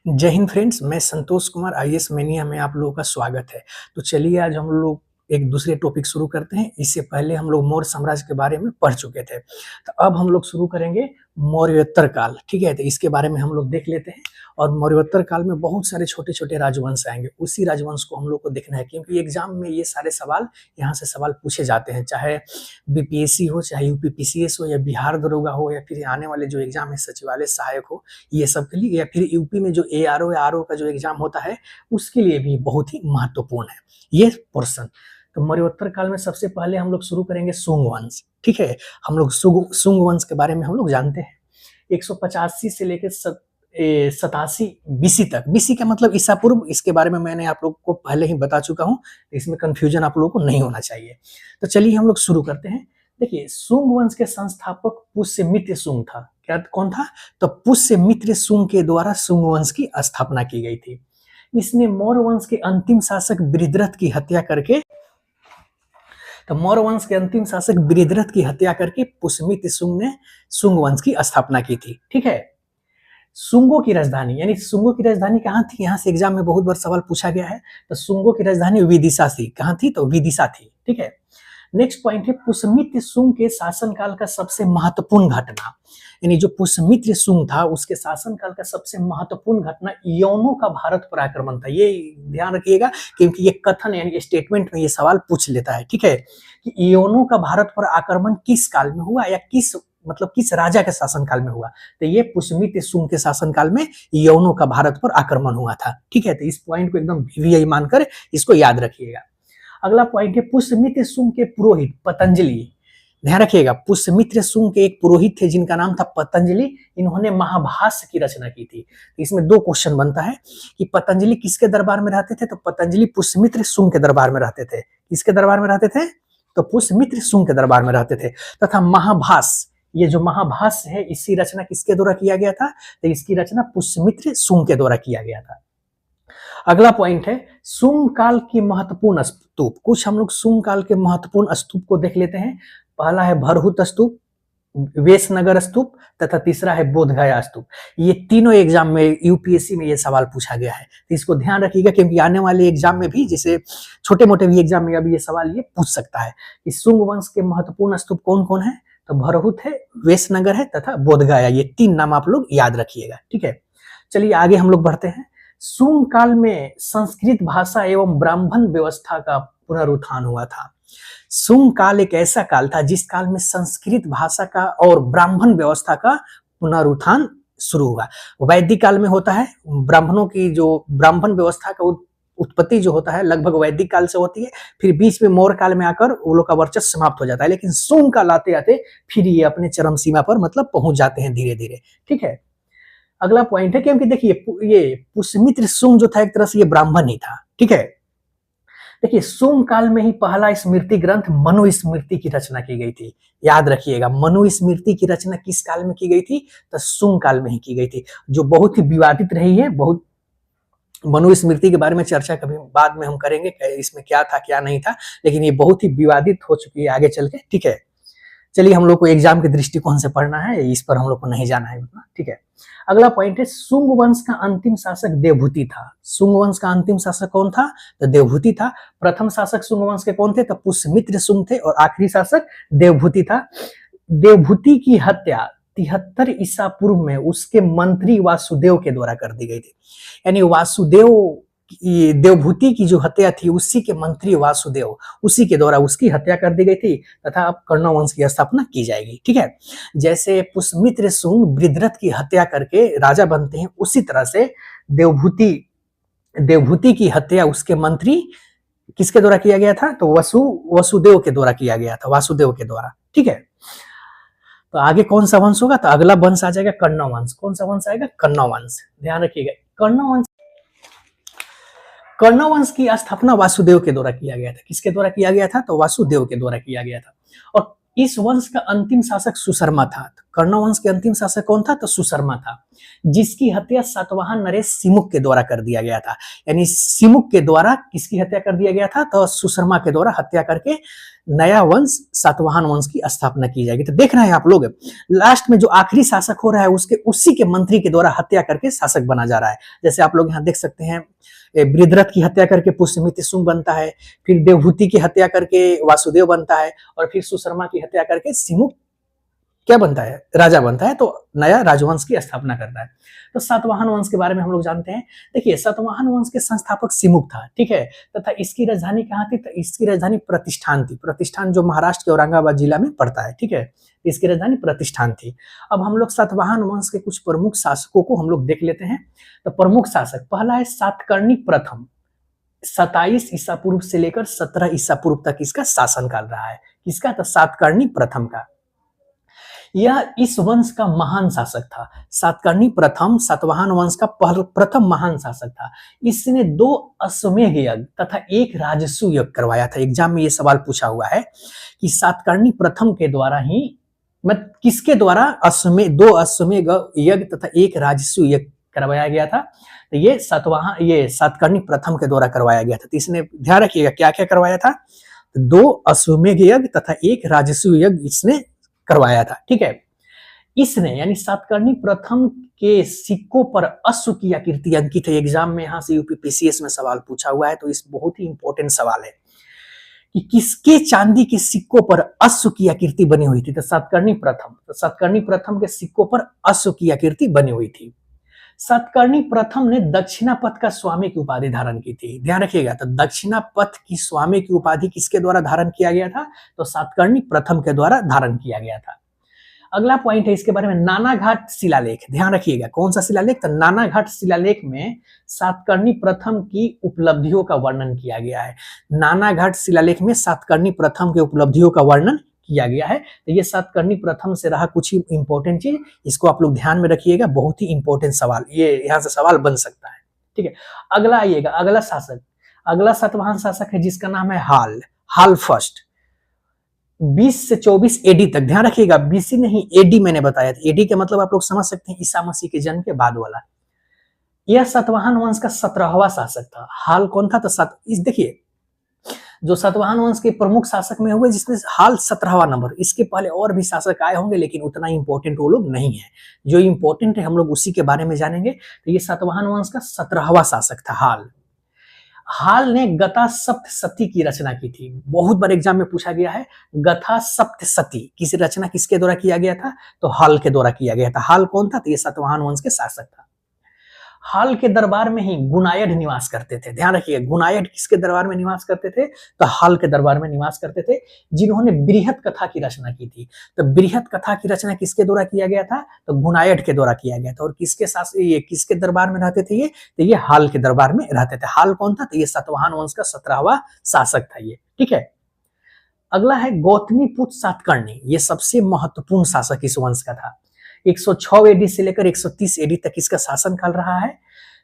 जय हिंद फ्रेंड्स, मैं Santosh Kumar IAS mania में आप लोगों का स्वागत है। तो चलिए आज हम लोग एक दूसरे टॉपिक शुरू करते हैं। इससे पहले हम लोग मौर्य साम्राज्य के बारे में पढ़ चुके थे। तो अब हम लोग शुरू करेंगे मौर्योत्तर काल। ठीक है, तो इसके बारे में हम लोग देख लेते हैं। और मौर्योत्तर काल में बहुत सारे छोटे-छोटे राजवंश आएँगे। उसी राजवंश को हम लोग को देखना है, क्योंकि एग्जाम में ये सारे सवाल यहाँ से सवाल पूछे जाते हैं। चाहे बीपीएससी हो, चाहे यूपीपीसीएस हो, या बिहार दरोगा हो, या फिर आने वाले जो एग्जाम है सचिवालय सहायक हो, ये सब के लिए, या फिर यूपी में जो एआरओ या आरओ का जो एग्जाम होता है उसके लिए भी बहुत ही महत्वपूर्ण है ये पोर्शन। तो मौर्योत्तर काल में सबसे पहले हम लोग शुरू करेंगे सुंग वंश। ठीक है, हम लोग सुंग वंश के बारे में हम लोग जानते हैं। 185 से लेकर 87 बीसी तक। बीसी का मतलब ईसा पूर्व, इसके बारे में मैंने आप लोग को पहले ही बता चुका हूँ, इसमें कंफ्यूजन आप लोगों को नहीं होना चाहिए। तो चलिए हम लोग शुरू करते हैं। देखिए, सुंग वंश के संस्थापक पुष्यमित्र सुंग था। क्या कौन था? तो पुष्यमित्र सुंग के द्वारा सुंग वंश की स्थापना की गई थी। इसने मौर्य वंश के अंतिम शासक बृहद्रथ की हत्या करके पुष्यमित्र सुंग ने सुंग वंश की स्थापना की थी। ठीक है, सुंगों की राजधानी, यानी सुंगों की राजधानी कहाँ थी? यहाँ से एग्जाम में बहुत बार सवाल पूछा गया है। तो सुंगों की राजधानी विदिशा थी। कहाँ थी? तो विदिशा थी। ठीक है, नेक्स्ट पॉइंट है पुष्यमित्र सुंग के शासनकाल का सबसे महत्वपूर्ण घटना। यानी जो पुष्यमित्र सुंग था उसके शासनकाल का सबसे महत्वपूर्ण घटना यवनों का भारत पर आक्रमण था। ये ध्यान रखिएगा, क्योंकि ये कथन यानी स्टेटमेंट में ये सवाल पूछ लेता है। ठीक है, कि यवनों का भारत पर आक्रमण किस काल में हुआ, या किस राजा के शासनकाल में हुआ? तो ये पुष्यमित्र सुंग के शासनकाल में यवनों का भारत पर आक्रमण हुआ था। ठीक है, तो इस पॉइंट को एकदम वीवीआई मानकर इसको याद रखिएगा। अगला पॉइंट है पुष्यमित्र सुंग के पुरोहित पतंजलि। ध्यान रखिएगा, पुष्यमित्र सुंग के एक पुरोहित थे जिनका नाम था पतंजलि। इन्होंने महाभाष्य की रचना की थी। इसमें दो क्वेश्चन बनता है कि पतंजलि किसके दरबार में रहते थे? तो पतंजलि पुष्यमित्र सुंग के दरबार में रहते थे। किसके दरबार में रहते थे? तो पुष्यमित्र सुंग के दरबार में रहते थे। तथा महाभाष्य, ये जो महाभाष्य है, इसकी रचना किसके द्वारा किया गया था? तो इसकी रचना पुष्यमित्र सुंग के द्वारा किया गया था। अगला पॉइंट है सुंग काल की महत्वपूर्ण स्तूप। कुछ हम लोग सुंग काल के महत्वपूर्ण स्तूप को देख लेते हैं। पहला है भरहुत स्तूप, वेशनगर स्तूप, तथा तीसरा है बोधगया स्तूप। ये तीनों एग्जाम में यूपीएससी में ये सवाल पूछा गया है, तो इसको ध्यान रखिएगा, क्योंकि आने वाले एग्जाम में भी, जैसे छोटे मोटे भी एग्जाम में अभी ये सवाल ये पूछ सकता है कि सुंग वंश के महत्वपूर्ण स्तूप कौन कौन है? तो भरहुत है, वेशनगर है, तथा बोधगया। ये तीन नाम आप लोग याद रखिएगा। ठीक है, चलिए आगे हम लोग बढ़ते हैं। सुंग काल में संस्कृत भाषा एवं ब्राह्मण व्यवस्था का पुनरुत्थान हुआ था। सुंग काल एक ऐसा काल था जिस काल में संस्कृत भाषा का और ब्राह्मण व्यवस्था का पुनरुत्थान शुरू हुआ। वैदिक काल में होता है, ब्राह्मणों की जो ब्राह्मण व्यवस्था का उत्पत्ति जो होता है लगभग वैदिक काल से होती है। फिर बीच में मौर्य काल में आकर वो लोग का वर्चस्व समाप्त हो जाता है। लेकिन सुंग काल आते आते फिर ये अपने चरम सीमा पर मतलब पहुंच जाते हैं धीरे धीरे। ठीक है, अगला पॉइंट है, क्योंकि देखिए ये पुष्यमित्र सुंग जो था एक तरह से ये ब्राह्मण ही था। ठीक है, देखिए सुंग काल में ही पहला स्मृति ग्रंथ मनुस्मृति की रचना की गई थी। याद रखिएगा, मनुस्मृति की रचना किस काल में की गई थी? तो सुंग काल में ही की गई थी, जो बहुत ही विवादित रही है। बहुत मनुस्मृति के बारे में चर्चा कभी बाद में हम करेंगे, इसमें क्या था क्या नहीं था, लेकिन ये बहुत ही विवादित हो चुकी है आगे चल के। ठीक है, चलिए हम लोग को एग्जाम के दृष्टिकोण से पढ़ना है, इस पर हम लोग को नहीं जाना है उतना। ठीक है, अगला पॉइंट है सुंग वंश का अंतिम शासक देवभूति था। सुंग वंश का अंतिम शासक कौन था? तो देवभूति था। प्रथम शासक सुंग वंश के कौन थे? तो पुष्यमित्र सुंग थे, और आखिरी शासक देवभूति था। देवभूति की हत्या 73 ईसा पूर्व में उसके मंत्री वासुदेव के द्वारा कर दी गई थी। यानी वासुदेव, देवभूति की जो हत्या थी उसी के मंत्री वासुदेव, उसी के द्वारा उसकी हत्या कर दी गई थी, तथा अब कर्ण वंश की स्थापना की जाएगी। ठीक है, जैसे पुष्यमित्र सुंग बृहद्रथ की हत्या करके राजा बनते हैं, उसी तरह से देवभूति की हत्या उसके मंत्री किसके द्वारा किया गया था? तो वसुदेव के द्वारा किया गया था, वासुदेव के द्वारा। ठीक है, तो आगे कौन सा वंश होगा? तो अगला वंश आ जाएगा कर्ण वंश। कौन सा वंश आएगा? कर्ण वंश। ध्यान रखिएगा, कर्ण वंश की स्थापना वासुदेव के द्वारा किया गया था। किसके द्वारा किया गया था? तो वासुदेव के द्वारा किया गया था। और इस वंश का अंतिम शासक सुशर्मा था। कर्ण वंश के अंतिम शासक कौन था? तो सुशर्मा था, जिसकी हत्या सातवाहन नरेश सिमुक के द्वारा कर दिया गया था। यानी सिमुक के द्वारा किसकी हत्या कर दिया गया था? तो सुशर्मा के द्वारा हत्या करके नया वंश सातवाहन वंश की स्थापना की जाएगी। तो देख रहे हैं आप लोग, लास्ट में जो आखिरी शासक हो रहा है उसके उसी के मंत्री के द्वारा हत्या करके शासक बना जा रहा है। जैसे आप लोग यहाँ देख सकते हैं, बृहद्रथ की हत्या करके पुष्यमित्र शुंग बनता है, फिर देवहूति की हत्या करके वासुदेव बनता है, और फिर सुशर्मा की हत्या करके सिमुक क्या बनता है? राजा बनता है, तो नया राजवंश की स्थापना करता है। तो सातवाहन वंश के बारे में हम लोग जानते हैं। देखिए, सातवाहन वंश के संस्थापक सिमुक था, ठीक है, तथा इसकी राजधानी कहाँ थी? तो इसकी राजधानी प्रतिष्ठान थी। प्रतिष्ठान जो महाराष्ट्र के औरंगाबाद जिला में पड़ता है, ठीक है, इसकी राजधानी प्रतिष्ठान थी। अब हम लोग सातवाहन वंश के कुछ प्रमुख शासकों को हम लोग देख लेते हैं। तो प्रमुख शासक पहला है सातकर्णी प्रथम, 27 ईसा पूर्व से लेकर 17 ईसा पूर्व तक इसका शासनकाल रहा है। किसका? तो सातकर्णी प्रथम का। यह इस वंश का महान शासक था। सातकर्णी प्रथम सातवाहन वंश का प्रथम महान शासक था। इसने 2 अश्वमेध यज्ञ तथा 1 राजसूय यज्ञ करवाया था। एग्जाम में ये सवाल पूछा हुआ है कि सातकर्णी प्रथम के द्वारा ही, मतलब किसके द्वारा 2 अश्वमेध यज्ञ तथा 1 राजसूय यज्ञ करवाया गया था? तो ये सातकर्णी प्रथम के द्वारा करवाया गया था। तो इसने ध्यान रखिएगा क्या क्या करवाया था। 2 अश्वमेध यज्ञ तथा 1 राजसूय यज्ञ इसने करवाया था, ठीक है। इसने यानी सातकर्णी प्रथम के सिक्कों पर अश्व की आकृति अंकित है। एग्जाम में यहाँ से यूपीपीसीएस में सवाल पूछा हुआ है, तो इस बहुत ही इंपॉर्टेंट सवाल है कि किसके चांदी के सिक्कों पर अश्व की आकृति बनी हुई थी? तो सातकर्णी प्रथम। तो सातकर्णी प्रथम के सिक्कों पर अश्व की आकृति बनी हुई थी। सातकर्णी प्रथम ने दक्षिणापथ का स्वामी की उपाधि धारण की थी। ध्यान रखिएगा, तो दक्षिणापथ की स्वामी की उपाधि किसके द्वारा धारण किया गया था? तो सातकर्णी प्रथम के द्वारा धारण किया गया था। अगला पॉइंट है इसके बारे में, नानाघाट शिलालेख। ध्यान रखिएगा, कौन सा शिलालेख? तो नानाघाट शिलालेख में सातकर्णी प्रथम की उपलब्धियों का वर्णन किया गया है। नानाघाट शिलालेख में सातकर्णी प्रथम के उपलब्धियों का वर्णन किया गया है। तो ये सातकर्णी प्रथम से रहा कुछ ही इंपॉर्टेंट चीज, इसको आप लोग ध्यान में रखिएगा, बहुत ही इंपॉर्टेंट सवाल, ये यहाँ से सवाल बन सकता है, ठीक है। अगला आइएगा, अगला शासक, अगला सातवाहन शासक है जिसका नाम है हाल फर्स्ट, 20 से 24 एडी तक। ध्यान रखिएगा, बीसी नहीं एडी मैंने बताया था। एडी के मतलब आप लोग समझ सकते हैं ईसा मसीह के जन्म के बाद वाला। यह सातवाहन वंश का 17वां शासक था। हाल कौन था? तो देखिए, जो सातवाहन वंश के प्रमुख शासक में हुए जिसमें हाल 17वां नंबर। इसके पहले और भी शासक आए होंगे, लेकिन उतना इंपॉर्टेंट वो लोग नहीं है। जो इंपॉर्टेंट है हम लोग उसी के बारे में जानेंगे। तो ये सातवाहन वंश का 17वां शासक था हाल ने गथा सप्तशती की रचना की थी। बहुत बार एग्जाम में पूछा गया है, गथा सप्तशती की रचना किसके द्वारा किया गया था? तो हाल के द्वारा किया गया था। हाल कौन था? तो ये सातवाहन वंश के शासक था। हाल के दरबार में ही गुनायड निवास करते थे। ध्यान रखिए, गुनायड किसके दरबार में निवास करते थे? तो हाल के दरबार में निवास करते थे, जिन्होंने बृहत कथा की रचना की थी। तो बृहत कथा की रचना किसके द्वारा किया गया था? तो गुनायड के द्वारा किया गया था। और ये किसके दरबार में रहते थे? तो ये हाल के दरबार में रहते थे। हाल कौन था? तो ये सातवाहन वंश का 17वां शासक था ये, ठीक है। अगला है गौतमीपुत्र सातकर्णी। ये सबसे महत्वपूर्ण शासक इस वंश का था। 106 एडी से लेकर 130 एडी तक इसका शासनकाल रहा है।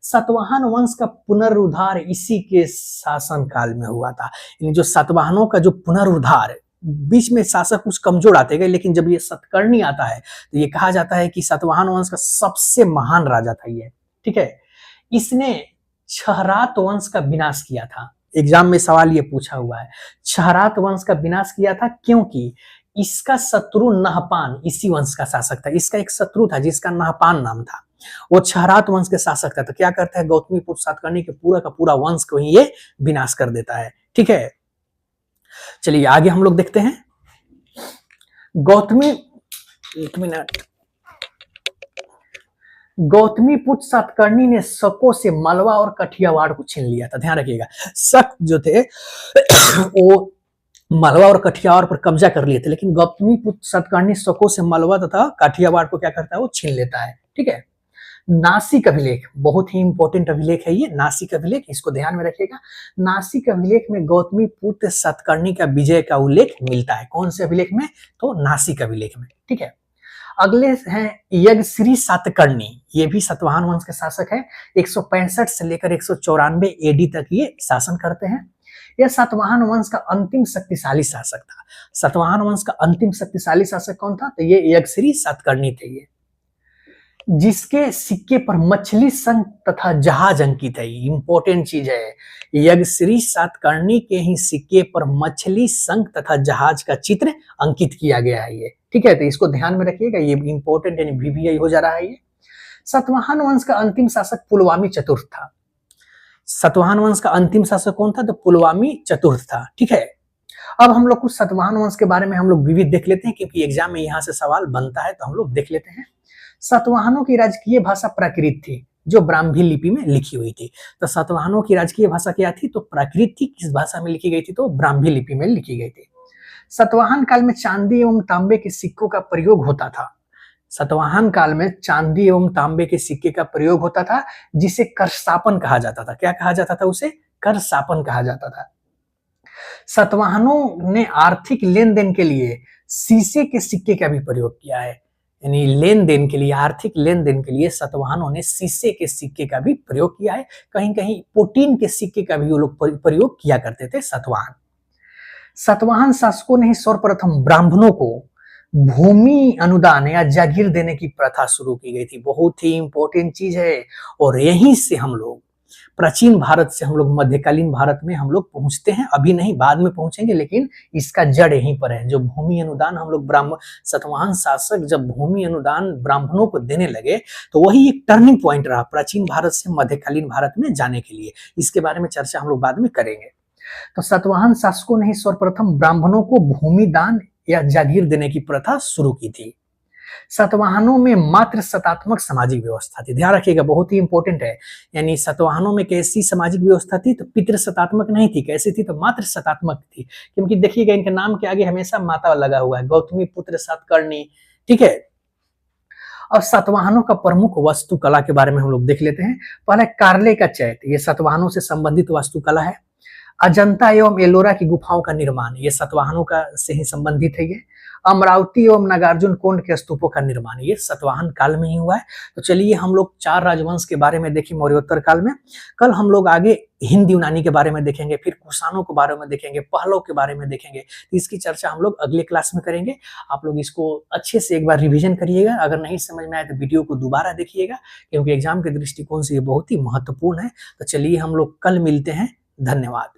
सातवाहन वंश का पुनरुद्धार इसी के शासनकाल में हुआ था। जो सातवाहनों का जो पुनरुद्धार, बीच में शासक कुछ कमजोर आते गए, लेकिन जब ये सातकर्णी आता है तो ये कहा जाता है कि सातवाहन वंश का सबसे महान राजा था ये, ठीक है। इसने क्षहरात वंश का विनाश किया था। एग्जाम में सवाल ये पूछा हुआ है, क्षहरात वंश का विनाश किया था क्योंकि इसका शत्रु नहपान इसी वंश का शासक था। इसका एक शत्रु था जिसका नहपान नाम था, वो क्षहरात वंश के शासक था। तो क्या करता है, गौतमीपुत्र सातकर्णी के पूरा का पूरा वंश को ही ये विनाश कर देता है, ठीक है। चलिए आगे हम लोग देखते हैं। गौतमीपुत्र सातकर्णी ने शकों से मालवा और कठियावाड़ को छीन लिया था। ध्यान रखिएगा, शक जो थे वो मालवा और कठियावाड़ पर कब्जा कर लिए थे, लेकिन गौतमीपुत्र सातकर्णी शकों से मालवा तथा काठियावाड़ को क्या करता है, वो छीन लेता है, ठीक है। नासिक अभिलेख, बहुत ही इंपॉर्टेंट अभिलेख है ये नासिक अभिलेख, इसको ध्यान में रखिएगा। नासिक अभिलेख में गौतमीपुत्र सातकर्णी का विजय का उल्लेख मिलता है। कौन से अभिलेख में? तो नासिक अभिलेख में, ठीक है। अगले हैं यज्ञश्री सातकर्णी। ये भी सातवाहन वंश के शासक है। 165 से लेकर 194 एडी तक ये शासन करते हैं। यह सातवाहन वंश का अंतिम शक्तिशाली शासक था। सातवाहन वंश का अंतिम शक्तिशाली शासक कौन था? तो ये यक्षश्री सातकर्णी थे, ये जिसके सिक्के पर मछली संख तथा जहाज अंकित है। इंपॉर्टेंट चीज है, यक्षश्री सातकर्णी के ही सिक्के पर मछली संख तथा जहाज का चित्र अंकित किया गया है ये, ठीक है। तो इसको ध्यान में रखिएगा, ये इंपॉर्टेंट यानी VVI हो जा रहा है ये। सातवाहन वंश का अंतिम शासक पुलवामी चतुर्थ था। सातवाहन वंश का अंतिम शासक कौन था? तो पुलवामी चतुर्थ था, ठीक है। अब हम लोग कुछ सातवाहन वंश के बारे में हम लोग विविध देख लेते हैं, क्योंकि एग्जाम में यहाँ से सवाल बनता है, तो हम लोग देख लेते हैं। सातवाहनों की राजकीय भाषा प्राकृत थी, जो ब्राह्मी लिपि में लिखी हुई थी। तो सातवाहनों की राजकीय भाषा क्या थी? तो प्राकृत थी। किस भाषा में लिखी गई थी? तो ब्राह्मी लिपि में लिखी गई थी। सातवाहन काल में चांदी एवं तांबे के सिक्कों का प्रयोग होता था। सातवाहन काल में चांदी एवं तांबे के सिक्के का प्रयोग होता था, जिसे करशापन कहा जाता था। क्या कहा जाता था? उसे करशापन कहा जाता था। सातवाहनों ने आर्थिक लेन देन के लिए शीशे के सिक्के का भी प्रयोग किया है, यानी लेन देन के लिए, आर्थिक लेन देन के लिए सातवाहनों ने शीशे के सिक्के का भी प्रयोग किया है। कहीं कहीं पोटीन के सिक्के का भी वो लोग प्रयोग किया करते थे सातवाहन। सातवाहन शासकों ने ही सर्वप्रथम ब्राह्मणों को भूमि अनुदान या जागीर देने की प्रथा शुरू की गई थी। बहुत ही इंपॉर्टेंट चीज है, और यहीं से हम लोग प्राचीन भारत से हम लोग मध्यकालीन भारत में हम लोग पहुंचते हैं। अभी नहीं, बाद में पहुंचेंगे, लेकिन इसका जड़ यहीं पर है। जो भूमि अनुदान हम लोग सातवाहन शासक जब भूमि अनुदान ब्राह्मणों को देने लगे, तो वही एक टर्निंग पॉइंट रहा प्राचीन भारत से मध्यकालीन भारत में जाने के लिए। इसके बारे में चर्चा हम लोग बाद में करेंगे। तो सातवाहन शासकों ने ही सर्वप्रथम ब्राह्मणों को भूमि दान या जागीर देने की प्रथा शुरू की थी। सातवाहनों में मात्र सत्तात्मक सामाजिक व्यवस्था थी। ध्यान रखिएगा, बहुत ही इंपॉर्टेंट है। यानी सातवाहनों में कैसी सामाजिक व्यवस्था थी? तो पितृसत्तात्मक नहीं थी। कैसी थी? तो मात्र सत्तात्मक थी। क्योंकि देखिएगा इनके नाम के आगे हमेशा माता लगा हुआ है, गौतमी पुत्र सातकर्णी, ठीक है। अब सातवाहनों का प्रमुख वास्तुकला के बारे में हम लोग देख लेते हैं। पहले कार्ले का चैत्य, ये सातवाहनों से संबंधित वास्तुकला है। अजंता एवं एलोरा की गुफाओं का निर्माण, ये सातवाहनों का से ही संबंधित है। ये अमरावती एवं नागार्जुन कोंड के स्तूपों का निर्माण, ये सातवाहन काल में ही हुआ है। तो चलिए हम लोग 4 राजवंश के बारे में देखें मौर्योत्तर काल में। कल हम लोग आगे हिंद यूनानी के बारे में देखेंगे, फिर कुषाणों के बारे में देखेंगे, पहलव के बारे में देखेंगे। तो इसकी चर्चा हम लोग अगले क्लास में करेंगे। आप लोग इसको अच्छे से एक बार रिविजन करिएगा। अगर नहीं समझ में आए तो वीडियो को दोबारा देखिएगा, क्योंकि एग्जाम के दृष्टिकोण से ये बहुत ही महत्वपूर्ण है। तो चलिए हम लोग कल मिलते हैं। धन्यवाद।